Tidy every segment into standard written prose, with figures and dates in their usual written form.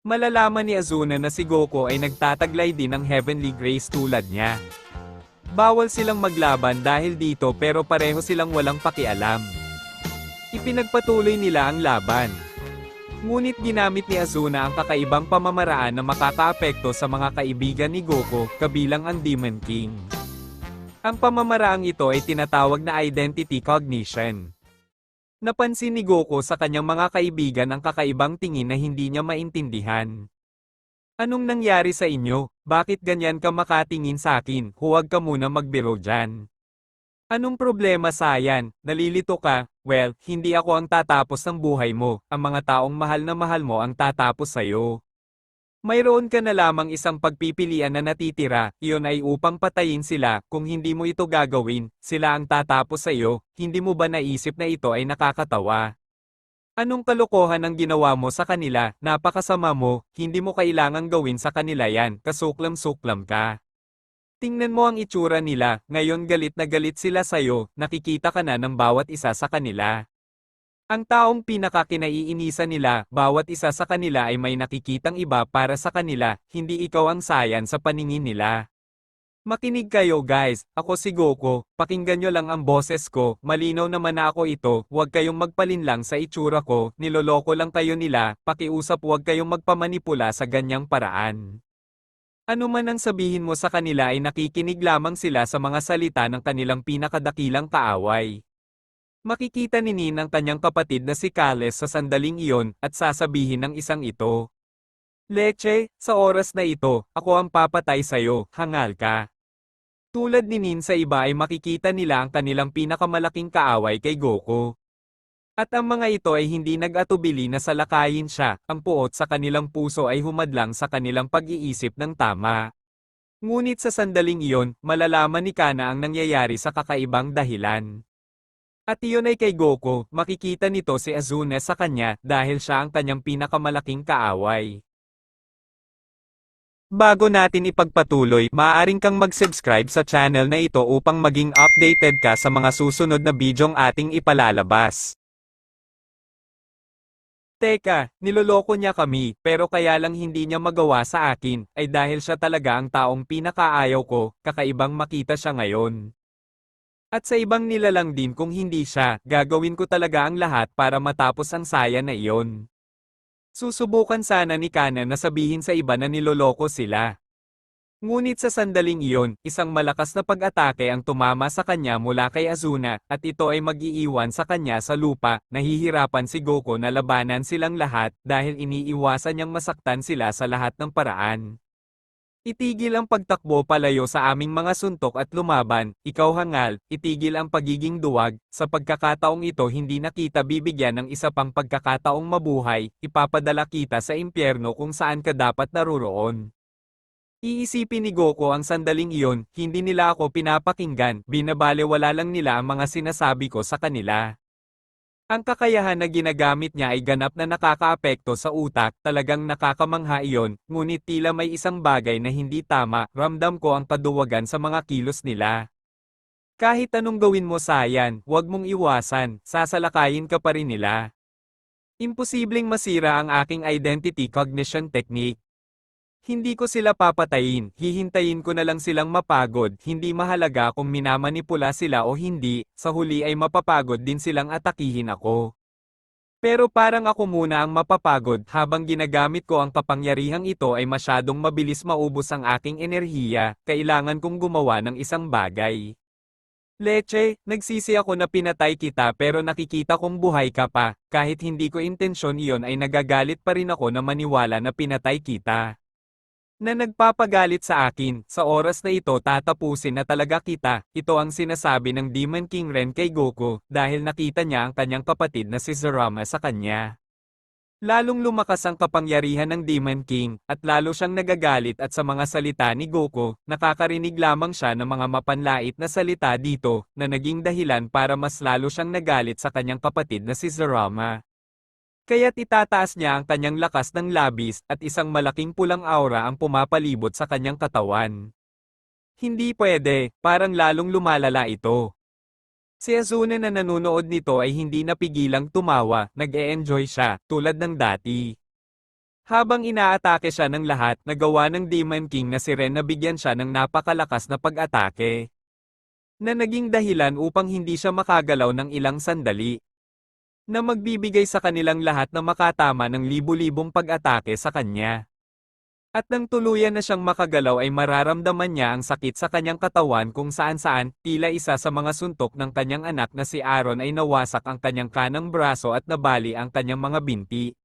Malalaman ni Azuna na si Goku ay nagtataglay din ng Heavenly Grace tulad niya. Bawal silang maglaban dahil dito pero pareho silang walang pakialam. Ipinagpatuloy nila ang laban. Ngunit ginamit ni Azuna ang kakaibang pamamaraan na makakaapekto sa mga kaibigan ni Goku, kabilang ang Demon King. Ang pamamaraang ito ay tinatawag na identity cognition. Napansin ni Goku sa kanyang mga kaibigan ang kakaibang tingin na hindi niya maintindihan. Anong nangyari sa inyo? Bakit ganyan ka makatingin sa akin? Huwag ka muna magbiro dyan. Anong problema Saiyan? Nalilito ka? Well, hindi ako ang tatapos ng buhay mo. Ang mga taong mahal na mahal mo ang tatapos sa'yo. Mayroon ka na lamang isang pagpipilian na natitira, iyon ay upang patayin sila. Kung hindi mo ito gagawin, sila ang tatapos sa iyo. Hindi mo ba naisip na ito ay nakakatawa? Anong kalokohan ang ginawa mo sa kanila? Napakasama mo, hindi mo kailangang gawin sa kanila yan, kasuklam-suklam ka. Tingnan mo ang itsura nila, ngayon galit na galit sila sa'yo, nakikita ka na ng bawat isa sa kanila. Ang taong pinakakinaiinisan nila, bawat isa sa kanila ay may nakikitang iba para sa kanila, hindi ikaw ang Saiyan sa paningin nila. Makinig kayo guys, ako si Goku, pakinggan nyo lang ang boses ko, malinaw naman na ako ito, huwag kayong magpalinlang sa itsura ko, niloloko lang kayo nila, pakiusap huwag kayong magpamanipula sa ganyang paraan. Ano man ang sabihin mo sa kanila ay nakikinig lamang sila sa mga salita ng kanilang pinakadakilang kaaway. Makikita ni Nin ang kanyang kapatid na si Kales sa sandaling iyon at sasabihin ng isang ito. Leche, sa oras na ito, ako ang papatay sa'yo, hangal ka. Tulad ni Nin sa iba ay makikita nila ang kanilang pinakamalaking kaaway kay Goku. At ang mga ito ay hindi nag-atubili na salakayin siya, ang puot sa kanilang puso ay humadlang sa kanilang pag-iisip ng tama. Ngunit sa sandaling iyon, malalaman ni Kana ang nangyayari sa kakaibang dahilan. At iyon ay kay Goku, makikita nito si Azuna sa kanya dahil siya ang kanyang pinakamalaking kaaway. Bago natin ipagpatuloy, maaaring kang mag-subscribe sa channel na ito upang maging updated ka sa mga susunod na bidyong ating ipalalabas. Teka, niloloko niya kami, pero kaya lang hindi niya magawa sa akin, ay dahil siya talaga ang taong pinakaayaw ko, kakaibang makita siya ngayon. At sa ibang nilalang din kung hindi siya, gagawin ko talaga ang lahat para matapos ang saya na iyon. Susubukan sana ni Kana na sabihin sa iba na niloloko sila. Ngunit sa sandaling iyon, isang malakas na pag-atake ang tumama sa kanya mula kay Azuna, at ito ay mag-iiwan sa kanya sa lupa. Nahihirapan si Goku na labanan silang lahat dahil iniiwasan niyang masaktan sila sa lahat ng paraan. Itigil ang pagtakbo palayo sa aming mga suntok at lumaban, ikaw hangal, itigil ang pagiging duwag, sa pagkakataong ito hindi na kita bibigyan ng isa pang pagkakataong mabuhay, ipapadala kita sa impyerno kung saan ka dapat naruroon. Iisipin ni Goku ang sandaling iyon, hindi nila ako pinapakinggan, binabalewala lang nila ang mga sinasabi ko sa kanila. Ang kakayahan na ginagamit niya ay ganap na nakakaapekto sa utak, talagang nakakamangha iyon, ngunit tila may isang bagay na hindi tama, ramdam ko ang kaduwagan sa mga kilos nila. Kahit anong gawin mo Saiyan, huwag mong iwasan, sasalakayin ka pa rin nila. Imposibleng masira ang aking identity cognition technique. Hindi ko sila papatayin, hihintayin ko na lang silang mapagod, hindi mahalaga kung minamanipula sila o hindi, sa huli ay mapapagod din silang atakihin ako. Pero parang ako muna ang mapapagod habang ginagamit ko ang kapangyarihang ito ay masyadong mabilis maubos ang aking enerhiya, kailangan kong gumawa ng isang bagay. Leche, nagsisi ako na pinatay kita pero nakikita kong buhay ka pa, kahit hindi ko intensyon iyon ay nagagalit pa rin ako na maniwala na pinatay kita. Na nagpapagalit sa akin, sa oras na ito tatapusin na talaga kita, ito ang sinasabi ng Demon King Ren kay Goku, dahil nakita niya ang kanyang kapatid na si Zerama sa kanya. Lalong lumakas ang kapangyarihan ng Demon King, at lalo siyang nagagalit at sa mga salita ni Goku, nakakarinig lamang siya ng mga mapanlait na salita dito, na naging dahilan para mas lalo siyang nagalit sa kanyang kapatid na si Zerama. Kaya't itataas niya ang kanyang lakas ng labis at isang malaking pulang aura ang pumapalibot sa kanyang katawan. Hindi pwede, parang lalong lumalala ito. Si Azuna na nanunood nito ay hindi napigilang tumawa, nag-e-enjoy siya, tulad ng dati. Habang inaatake siya ng lahat, nagawa ng Demon King na si Ren na bigyan siya ng napakalakas na pag-atake, na naging dahilan upang hindi siya makagalaw ng ilang sandali, na magbibigay sa kanilang lahat na makatama ng libu-libong pag-atake sa kanya. At nang tuluyan na siyang makagalaw ay mararamdaman niya ang sakit sa kanyang katawan kung saan-saan, tila isa sa mga suntok ng kanyang anak na si Aaron ay nawasak ang kanyang kanang braso at nabali ang kanyang mga binti.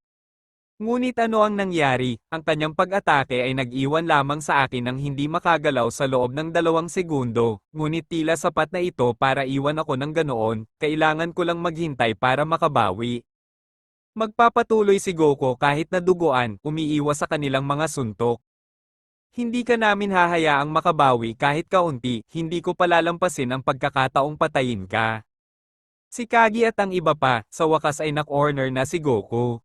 Ngunit ano ang nangyari? Ang kanyang pag-atake ay nag-iwan lamang sa akin ng hindi makagalaw sa loob ng 2 segundo, ngunit tila sapat na ito para iwan ako ng ganoon, kailangan ko lang maghintay para makabawi. Magpapatuloy si Goku kahit na duguan, umiiwas sa kanilang mga suntok. Hindi ka namin hahayaang makabawi kahit kaunti, hindi ko palalampasin ang pagkakataong patayin ka. Si Kagi at ang iba pa, sa wakas ay nak-corner na si Goku.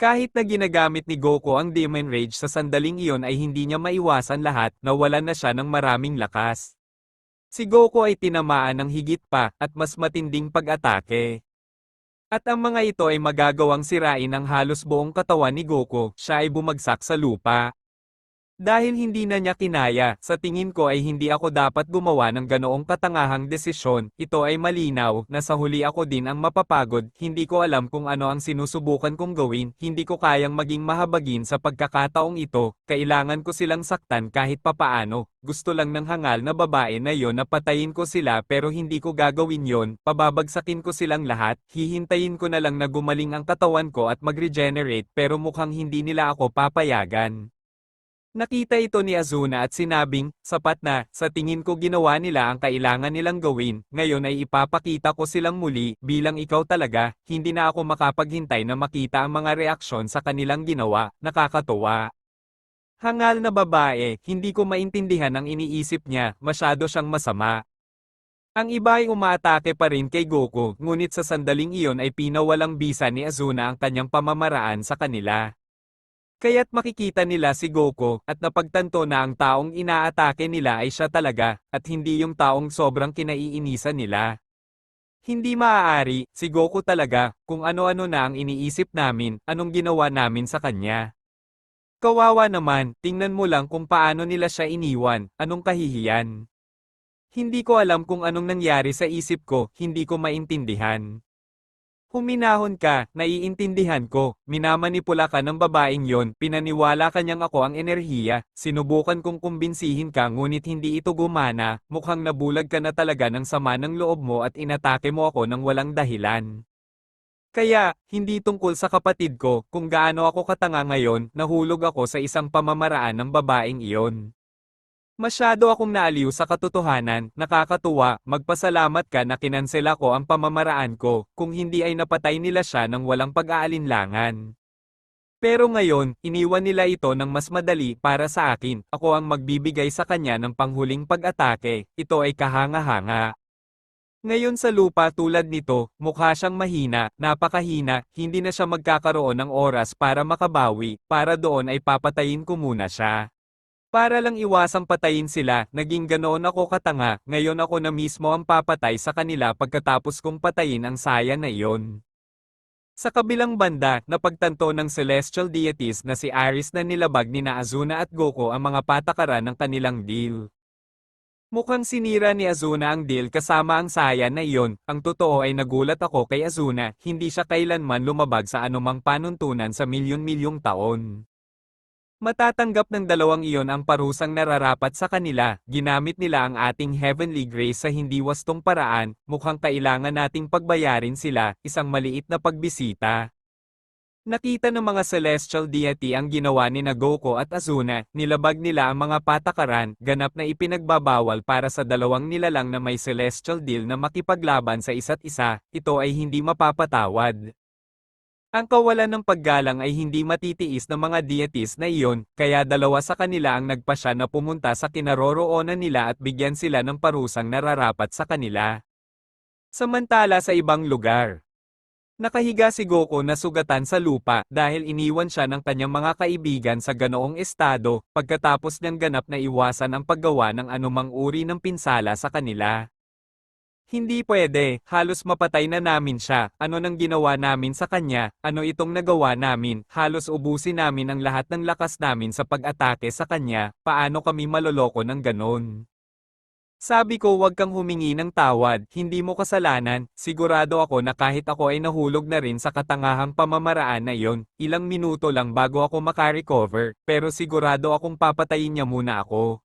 Kahit na ginagamit ni Goku ang Demon Rage sa sandaling iyon ay hindi niya maiwasan lahat, nawalan na siya ng maraming lakas. Si Goku ay tinamaan ng higit pa, at mas matinding pag-atake. At ang mga ito ay magagawang sirain ang halos buong katawan ni Goku, siya ay bumagsak sa lupa. Dahil hindi na niya kinaya, sa tingin ko ay hindi ako dapat gumawa ng ganoong katangahang desisyon, ito ay malinaw, na sa huli ako din ang mapapagod, hindi ko alam kung ano ang sinusubukan kong gawin, hindi ko kayang maging mahabagin sa pagkakataong ito, kailangan ko silang saktan kahit papaano, gusto lang ng hangal na babae na yon na patayin ko sila pero hindi ko gagawin yon, pababagsakin ko silang lahat, hihintayin ko na lang na gumaling ang katawan ko at mag-regenerate pero mukhang hindi nila ako papayagan. Nakita ito ni Azuna at sinabing, sapat na, sa tingin ko ginawa nila ang kailangan nilang gawin, ngayon ay ipapakita ko silang muli, bilang ikaw talaga, hindi na ako makapaghintay na makita ang mga reaksyon sa kanilang ginawa, nakakatuwa. Hangal na babae, hindi ko maintindihan ang iniisip niya, masyado siyang masama. Ang iba ay umaatake pa rin kay Goku, ngunit sa sandaling iyon ay pinawalang bisa ni Azuna ang kanyang pamamaraan sa kanila. Kaya't makikita nila si Goku, at napagtanto na ang taong inaatake nila ay siya talaga, at hindi yung taong sobrang kinaiinisan nila. Hindi maaari, si Goku talaga, kung ano-ano na ang iniisip namin, anong ginawa namin sa kanya. Kawawa naman, tingnan mo lang kung paano nila siya iniwan, anong kahihiyan. Hindi ko alam kung anong nangyari sa isip ko, hindi ko maintindihan. Huminahon ka, naiintindihan ko, minamanipula ka ng babaeng yon, pinaniwala kanyang ako ang enerhiya, sinubukan kong kumbinsihin ka ngunit hindi ito gumana, mukhang nabulag ka na talaga ng sama ng loob mo at inatake mo ako ng walang dahilan. Kaya, hindi tungkol sa kapatid ko, kung gaano ako katanga ngayon, nahulog ako sa isang pamamaraan ng babaeng iyon. Masyado akong naaliw sa katotohanan, nakakatuwa, magpasalamat ka na kinansela ko ang pamamaraan ko, kung hindi ay napatay nila siya ng walang pag-aalinlangan. Pero ngayon, iniwan nila ito ng mas madali para sa akin, ako ang magbibigay sa kanya ng panghuling pag-atake, ito ay kahanga-hanga. Ngayon sa lupa tulad nito, mukha siyang mahina, napakahina, hindi na siya magkakaroon ng oras para makabawi, para doon ay papatayin ko muna siya. Para lang iwasang patayin sila, naging ganoon ako katanga, ngayon ako na mismo ang papatay sa kanila pagkatapos kong patayin ang saya na iyon. Sa kabilang banda, napagtanto ng celestial deities na si Aris na nilabag ni Azuna at Goku ang mga patakaran ng kanilang deal. Mukhang sinira ni Azuna ang deal kasama ang saya na iyon, ang totoo ay nagulat ako kay Azuna, hindi siya kailanman lumabag sa anumang panuntunan sa milyon-milyong taon. Matatanggap ng dalawang iyon ang parusang nararapat sa kanila, ginamit nila ang ating heavenly grace sa hindi wastong paraan, mukhang kailangan nating pagbayarin sila, isang maliit na pagbisita. Nakita ng mga celestial deity ang ginawa ni Goku at Azuna, nilabag nila ang mga patakaran, ganap na ipinagbabawal para sa dalawang nilalang na may celestial deal na makipaglaban sa isa't isa, ito ay hindi mapapatawad. Ang kawalan ng paggalang ay hindi matitiis ng mga deities na iyon, kaya dalawa sa kanila ang nagpasya na pumunta sa kinaroroonan nila at bigyan sila ng parusang nararapat sa kanila. Samantala sa ibang lugar, nakahiga si Goku na sugatan sa lupa dahil iniwan siya ng kanyang mga kaibigan sa ganoong estado, pagkatapos niyang ganap na iwasan ang paggawa ng anumang uri ng pinsala sa kanila. Hindi pwede, halos mapatay na namin siya, ano nang ginawa namin sa kanya, ano itong nagawa namin, halos ubusin namin ang lahat ng lakas namin sa pag-atake sa kanya, paano kami maloloko ng ganon? Sabi ko wag kang humingi ng tawad, hindi mo kasalanan, sigurado ako na kahit ako ay nahulog na rin sa katangahang pamamaraan na iyon, ilang minuto lang bago ako makarecover, pero sigurado akong papatayin niya muna ako.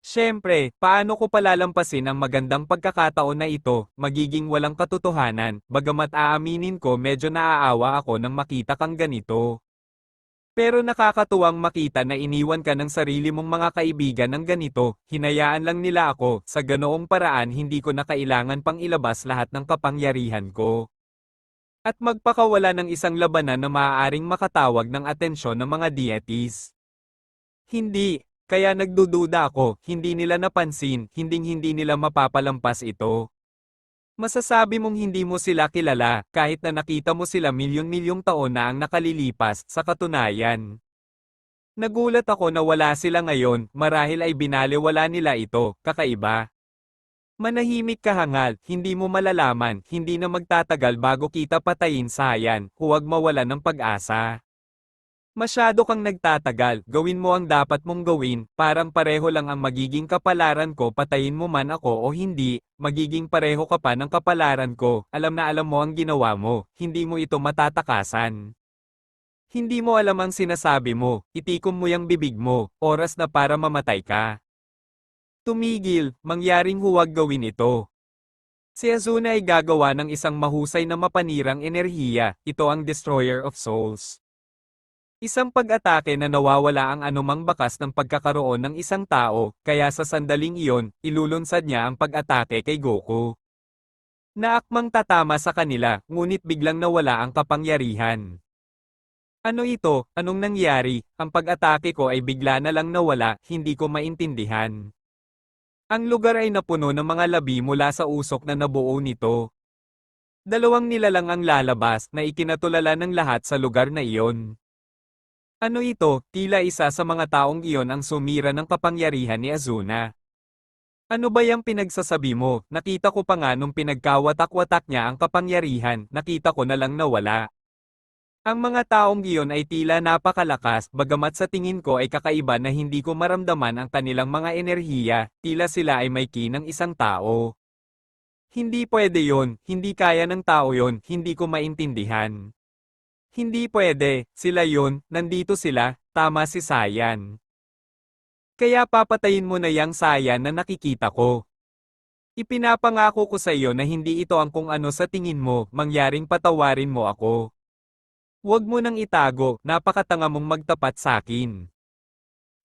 Siyempre, paano ko palalampasin ang magandang pagkakataon na ito, magiging walang katotohanan, bagamat aaminin ko medyo naaawa ako nang makita kang ganito. Pero nakakatuwang makita na iniwan ka ng sarili mong mga kaibigan ng ganito, hinayaan lang nila ako, sa ganoong paraan hindi ko na kailangan pang ilabas lahat ng kapangyarihan ko. At magpakawala ng isang labanan na maaaring makatawag ng atensyon ng mga deities. Hindi, kaya nagdududa ako, hindi nila napansin, hinding-hindi nila mapapalampas ito. Masasabi mong hindi mo sila kilala, kahit na nakita mo sila milyon-milyong taon na ang nakalilipas, sa katunayan. Nagulat ako na wala sila ngayon, marahil ay binalewala nila ito, kakaiba. Manahimik ka hangal, hindi mo malalaman, hindi na magtatagal bago kita patayin sayan, huwag mawala ng pag-asa. Masyado kang nagtatagal, gawin mo ang dapat mong gawin, parang pareho lang ang magiging kapalaran ko patayin mo man ako o hindi, magiging pareho ka pa ng kapalaran ko, alam na alam mo ang ginawa mo, hindi mo ito matatakasan. Hindi mo alam ang sinasabi mo, itikom mo yung bibig mo, oras na para mamatay ka. Tumigil, mangyaring huwag gawin ito. Si Azuna ay gagawa ng isang mahusay na mapanirang enerhiya, ito ang Destroyer of Souls. Isang pag-atake na nawawala ang anumang bakas ng pagkakaroon ng isang tao, kaya sa sandaling iyon, ilulunsad niya ang pag-atake kay Goku. Naakmang tatama sa kanila, ngunit biglang nawala ang kapangyarihan. Ano ito? Anong nangyari? Ang pag-atake ko ay bigla na lang nawala, hindi ko maintindihan. Ang lugar ay napuno ng mga labi mula sa usok na nabuo nito. Dalawang nilalang ang lalabas na ikinatulala ng lahat sa lugar na iyon. Ano ito, tila isa sa mga taong iyon ang sumira ng kapangyarihan ni Azuna. Ano ba yung pinagsasabi mo? Nakita ko pa nga nung pinagkawatak-watak niya ang kapangyarihan, nakita ko na lang nawala. Ang mga taong iyon ay tila napakalakas, bagamat sa tingin ko ay kakaiba na hindi ko maramdaman ang kanilang mga enerhiya, tila sila ay may ki ng isang tao. Hindi pwede yon, hindi kaya ng tao yon, hindi ko maintindihan. Hindi pwede, sila yun, nandito sila, tama si Sayan. Kaya papatayin mo na yang Sayan na nakikita ko. Ipinapangako ko sa iyo na hindi ito ang kung ano sa tingin mo, mangyaring patawarin mo ako. Huwag mo nang itago, napakatanga mong magtapat sa akin.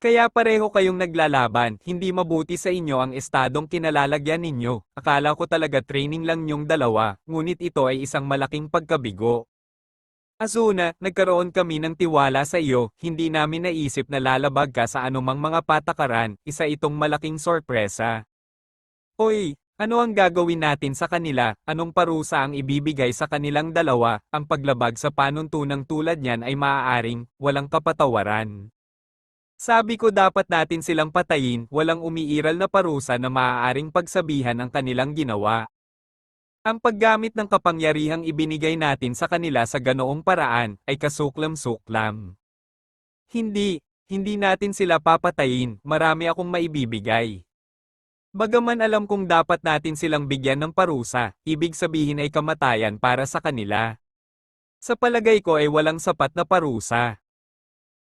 Kaya pareho kayong naglalaban, hindi mabuti sa inyo ang estadong kinalalagyan ninyo, akala ko talaga training lang nyong dalawa, ngunit ito ay isang malaking pagkabigo. Azuna, nagkaroon kami ng tiwala sa iyo, hindi namin naisip na lalabag ka sa anumang mga patakaran, isa itong malaking sorpresa. Oy, ano ang gagawin natin sa kanila, anong parusa ang ibibigay sa kanilang dalawa, ang paglabag sa panuntunang tulad niyan ay maaaring, walang kapatawaran. Sabi ko dapat natin silang patayin, walang umiiral na parusa na maaaring pagsabihan ang kanilang ginawa. Ang paggamit ng kapangyarihang ibinigay natin sa kanila sa ganoong paraan, ay kasuklam-suklam. Hindi natin sila papatayin, marami akong maibibigay. Bagaman alam kong dapat natin silang bigyan ng parusa, ibig sabihin ay kamatayan para sa kanila. Sa palagay ko ay walang sapat na parusa.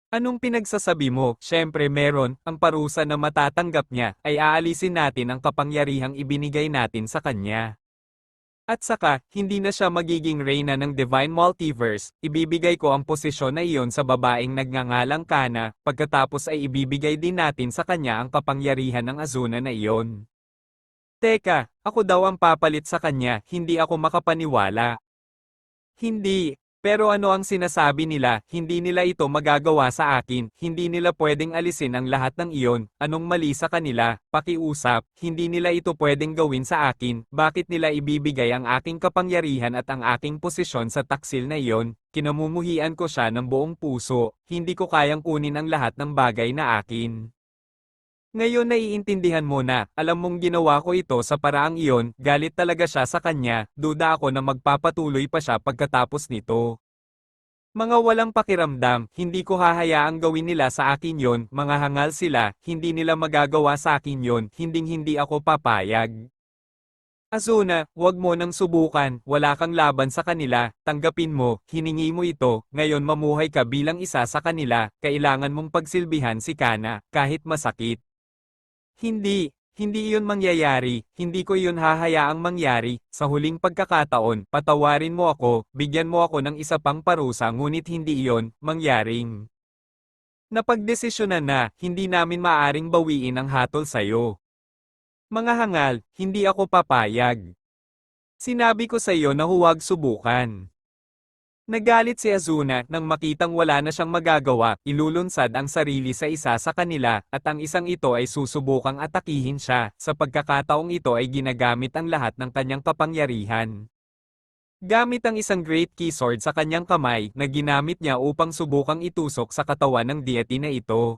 Anong pinagsasabi mo? Siyempre meron, ang parusa na matatanggap niya, ay aalisin natin ang kapangyarihang ibinigay natin sa kanya. At saka, hindi na siya magiging reyna ng Divine Multiverse, ibibigay ko ang posisyon na iyon sa babaeng nagngangalang Kana, pagkatapos ay ibibigay din natin sa kanya ang kapangyarihan ng Azuna na iyon. Teka, ako daw ang papalit sa kanya, hindi ako makapaniwala. Hindi. Pero ano ang sinasabi nila, hindi nila ito magagawa sa akin, hindi nila pwedeng alisin ang lahat ng iyon, anong mali sa kanila, pakiusap, hindi nila ito pwedeng gawin sa akin, bakit nila ibibigay ang aking kapangyarihan at ang aking posisyon sa taksil na iyon, kinamumuhian ko siya ng buong puso, hindi ko kayang kunin ang lahat ng bagay na akin. Ngayon naiintindihan mo na, alam mong ginawa ko ito sa paraang iyon, galit talaga siya sa kanya, duda ako na magpapatuloy pa siya pagkatapos nito. Mga walang pakiramdam, hindi ko hahayaang gawin nila sa akin yon, mga hangal sila, hindi nila magagawa sa akin yon, hinding-hindi ako papayag. Azuna, wag mo nang subukan, wala kang laban sa kanila, tanggapin mo, hiningi mo ito, ngayon mamuhay ka bilang isa sa kanila, kailangan mong pagsilbihan si Kana, kahit masakit. Hindi iyon mangyayari, hindi ko iyon hahayaang mangyari, sa huling pagkakataon, patawarin mo ako, bigyan mo ako ng isa pang parusa ngunit hindi iyon, mangyaring. Napagdesisyonan na, hindi namin maaring bawiin ang hatol sa'yo. Mga hangal, hindi ako papayag. Sinabi ko sa iyo na huwag subukan. Nagalit si Azuna nang makitang wala na siyang magagawa, ilulunsad ang sarili sa isa sa kanila, at ang isang ito ay susubukang atakihin siya, sa pagkakataong ito ay ginagamit ang lahat ng kanyang kapangyarihan. Gamit ang isang Great Key Sword sa kanyang kamay, na ginamit niya upang subukang itusok sa katawan ng deity na ito.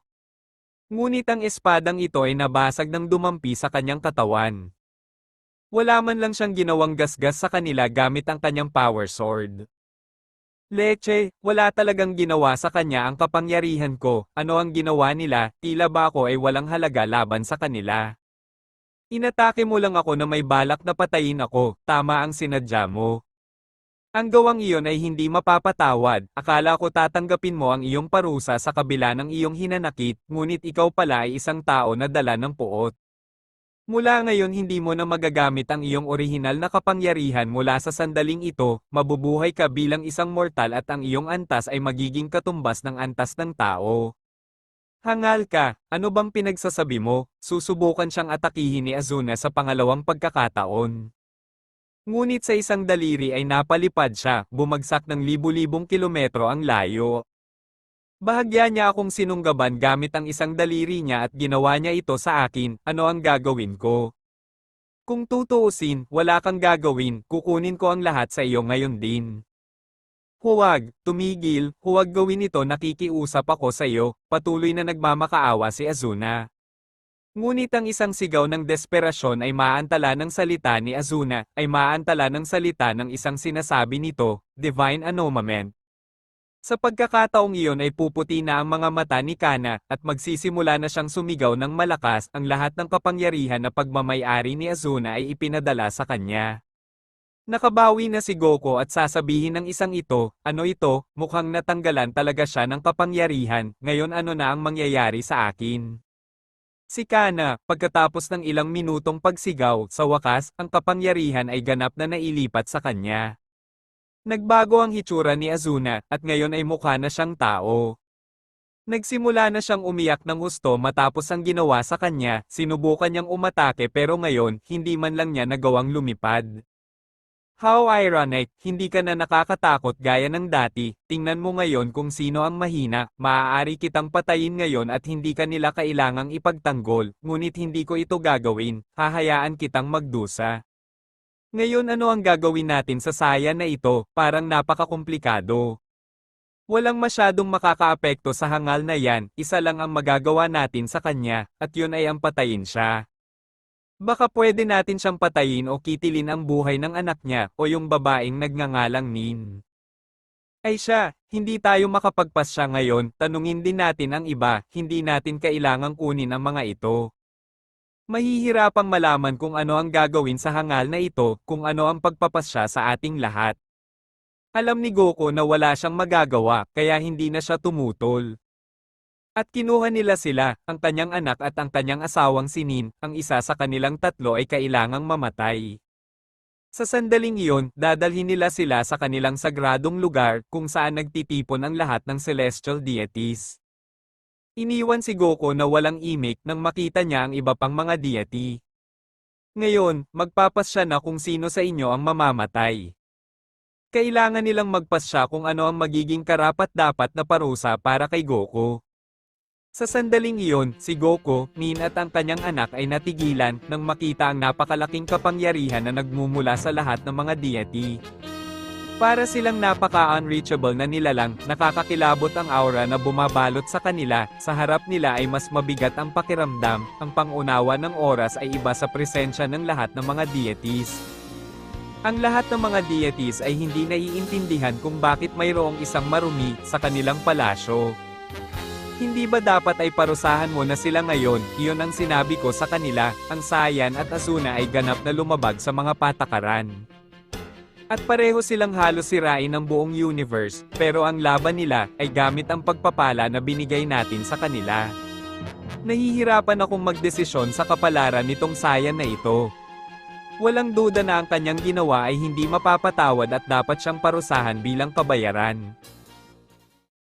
Ngunit ang espadang ito ay nabasag ng dumampi sa kanyang katawan. Wala man lang siyang ginawang gasgas sa kanila gamit ang kanyang power sword. Leche, wala talagang ginawa sa kanya ang kapangyarihan ko, ano ang ginawa nila, tila ba ako ay walang halaga laban sa kanila. Inatake mo lang ako na may balak na patayin ako, tama ang sinadya mo. Ang gawang iyon ay hindi mapapatawad, akala ko tatanggapin mo ang iyong parusa sa kabila ng iyong hinanakit, ngunit ikaw pala ay isang tao na dala ng puot. Mula ngayon hindi mo na magagamit ang iyong orihinal na kapangyarihan mula sa sandaling ito, mabubuhay ka bilang isang mortal at ang iyong antas ay magiging katumbas ng antas ng tao. Hangal ka, ano bang pinagsasabi mo? Susubukan siyang atakihin ni Azuna sa pangalawang pagkakataon. Ngunit sa isang daliri ay napalipad siya, bumagsak ng libu-libong kilometro ang layo. Bahagya niya akong sinunggaban gamit ang isang daliri niya at ginawa niya ito sa akin, ano ang gagawin ko? Kung tutuusin, wala kang gagawin, kukunin ko ang lahat sa iyo ngayon din. Huwag, tumigil, huwag gawin ito, nakikiusap ako sa iyo, patuloy na nagmamakaawa si Azuna. Ngunit ang isang sigaw ng desperasyon ay maantala ng salita ni Azuna, ay maantala ng salita ng isang sinasabi nito, Divine Annulment. Sa pagkakataong iyon ay puputi na ang mga mata ni Kana, at magsisimula na siyang sumigaw ng malakas, ang lahat ng kapangyarihan na pagmamay-ari ni Azuna ay ipinadala sa kanya. Nakabawi na si Goku at sasabihin ng isang ito, ano ito, mukhang natanggalan talaga siya ng kapangyarihan, ngayon ano na ang mangyayari sa akin? Si Kana, pagkatapos ng ilang minutong pagsigaw, sa wakas, ang kapangyarihan ay ganap na nailipat sa kanya. Nagbago ang hitsura ni Azuna, at ngayon ay mukha na siyang tao. Nagsimula na siyang umiyak ng husto matapos ang ginawa sa kanya, sinubukan niyang umatake pero ngayon, hindi man lang niya nagawang lumipad. How ironic, hindi ka na nakakatakot gaya ng dati, tingnan mo ngayon kung sino ang mahina, maaari kitang patayin ngayon at hindi ka nila kailangang ipagtanggol, ngunit hindi ko ito gagawin, hahayaan kitang magdusa. Ngayon ano ang gagawin natin sa saya na ito, parang napakakomplikado. Walang masyadong makakaapekto sa hangal na yan, isa lang ang magagawa natin sa kanya, at yun ay ang patayin siya. Baka pwede natin siyang patayin o kitilin ang buhay ng anak niya, o yung babaeng nagngangalang Nin. Ay siya, hindi tayo makapagpas siya ngayon, tanungin din natin ang iba, hindi natin kailangang kunin ang mga ito. Mahihirapang malaman kung ano ang gagawin sa hangal na ito, kung ano ang pagpapasya sa ating lahat. Alam ni Goku na wala siyang magagawa, kaya hindi na siya tumutol. At kinuha nila sila, ang kanyang anak at ang kanyang asawang si Nin, ang isa sa kanilang tatlo ay kailangang mamatay. Sa sandaling iyon, dadalhin nila sila sa kanilang sagradong lugar, kung saan nagtitipon ang lahat ng celestial deities. Iniwan si Goku na walang imik nang makita niya ang iba pang mga deity. Ngayon, magpapasya na kung sino sa inyo ang mamamatay. Kailangan nilang magpasya kung ano ang magiging karapat-dapat na parusa para kay Goku. Sa sandaling iyon, si Goku, Nin at ang kanyang anak ay natigilan nang makita ang napakalaking kapangyarihan na nagmumula sa lahat ng mga deity. Para silang napaka-unreachable na nilalang, nakakakilabot ang aura na bumabalot sa kanila, sa harap nila ay mas mabigat ang pakiramdam, ang pangunawa ng oras ay iba sa presensya ng lahat ng mga deities. Ang lahat ng mga deities ay hindi naiintindihan kung bakit mayroong isang marumi sa kanilang palasyo. Hindi ba dapat ay parusahan mo na sila ngayon? Iyon ang sinabi ko sa kanila. Ang Saiyan at Asuna ay ganap na lumabag sa mga patakaran. At pareho silang halos sirain ng buong universe, pero ang laban nila ay gamit ang pagpapala na binigay natin sa kanila. Nahihirapan akong magdesisyon sa kapalaran nitong Saiyan na ito. Walang duda na ang kanyang ginawa ay hindi mapapatawad at dapat siyang parusahan bilang kabayaran.